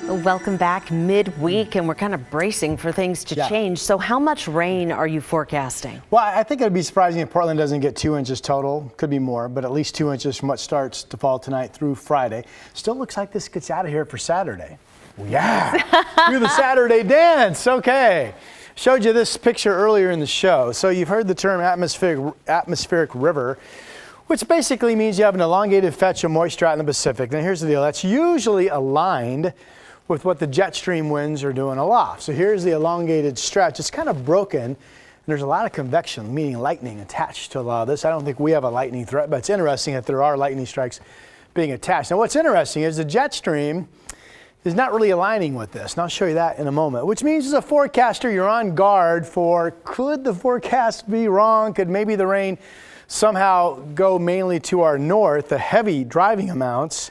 Welcome back midweek, and we're kind of bracing for things to change. So how much rain are you forecasting? Well, I think it would be surprising if Portland doesn't get 2 inches total. Could be more, but at least 2 inches from what starts to fall tonight through Friday. Still looks like this gets out of here for Saturday. Yeah, do the Saturday dance. Okay. Showed you this picture earlier in the show. So you've heard the term atmospheric river, which basically means you have an elongated fetch of moisture out in the Pacific. Now here's the deal. That's usually aligned with what the jet stream winds are doing aloft. So here's the elongated stretch. It's kind of broken, and there's a lot of convection, meaning lightning, attached to a lot of this. I don't think we have a lightning threat, but it's interesting that there are lightning strikes being attached. Now what's interesting is the jet stream is not really aligning with this, and I'll show you that in a moment, which means as a forecaster, you're on guard for, could the forecast be wrong? Could maybe the rain somehow go mainly to our north, the heavy driving amounts,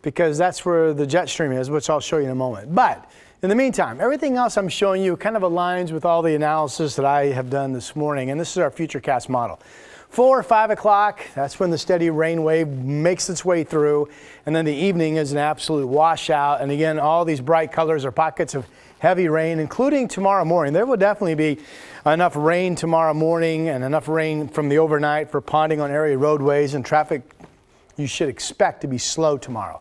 because that's where the jet stream is, which I'll show you in a moment. But in the meantime, everything else I'm showing you kind of aligns with all the analysis that I have done this morning, and this is our FUTURECAST model. 4 or 5 o'clock, that's when the steady rain wave makes its way through, and then the evening is an absolute washout. And again, all these bright colors are pockets of heavy rain, including tomorrow morning. There will definitely be enough rain tomorrow morning and enough rain from the overnight for ponding on area roadways, and traffic you should expect to be slow tomorrow.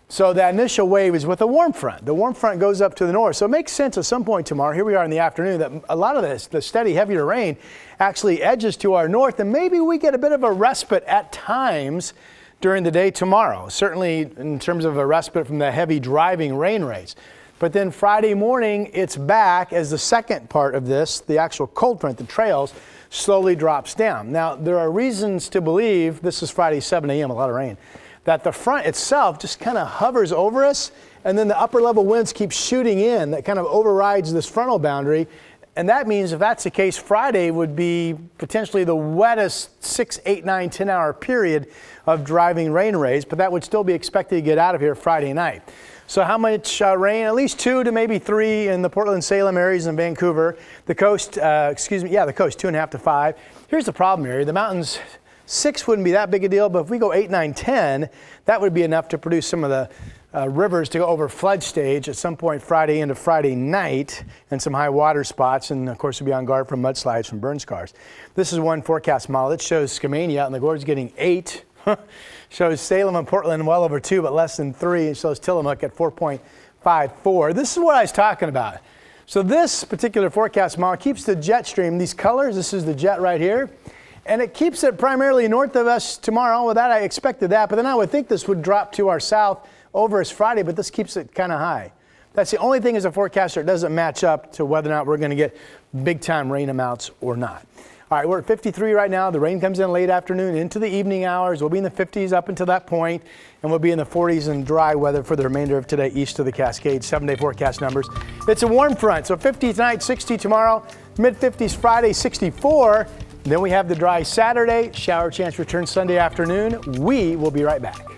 So that initial wave is with a warm front. The warm front goes up to the north. So it makes sense at some point tomorrow, here we are in the afternoon, that a lot of this, the steady heavier rain actually edges to our north, and maybe we get a bit of a respite at times during the day tomorrow, certainly in terms of a respite from the heavy driving rain rates. But then Friday morning, it's back as the second part of this, the actual cold front, the trails, slowly drops down. Now, there are reasons to believe, this is Friday 7 a.m., a lot of rain, that the front itself just kind of hovers over us, and then the upper level winds keep shooting in that kind of overrides this frontal boundary. And that means if that's the case, Friday would be potentially the wettest 6, 8, 9, 10 hour period of driving rain rays, but that would still be expected to get out of here Friday night. So how much rain? At least 2 to maybe 3 in the Portland, Salem areas and Vancouver. The coast, the coast, 2.5 to 5. Here's the problem area. The mountains, 6 wouldn't be that big a deal, but if we go 8, 9, 10, that would be enough to produce some of the rivers to go over flood stage at some point Friday into Friday night, and some high water spots, and of course we'll be on guard from mudslides from burn scars. This is one forecast model. It shows Skamania out in the gorge getting 8. Shows Salem and Portland well over 2, but less than 3. It shows Tillamook at 4.54. This is what I was talking about. So this particular forecast model keeps the jet stream, these colors, this is the jet right here, and it keeps it primarily north of us tomorrow. With that, I expected that, but then I would think this would drop to our south over as Friday, but this keeps it kind of high. That's the only thing as a forecaster, it doesn't match up to whether or not we're going to get big time rain amounts or not. All right, we're at 53 right now. The rain comes in late afternoon into the evening hours. We'll be in the 50s up until that point, and we'll be in the 40s in dry weather for the remainder of today east of the Cascades. 7-day forecast numbers. It's a warm front, so 50 tonight, 60 tomorrow, mid-50s Friday, 64. Then we have the dry Saturday. Shower chance returns Sunday afternoon. We will be right back.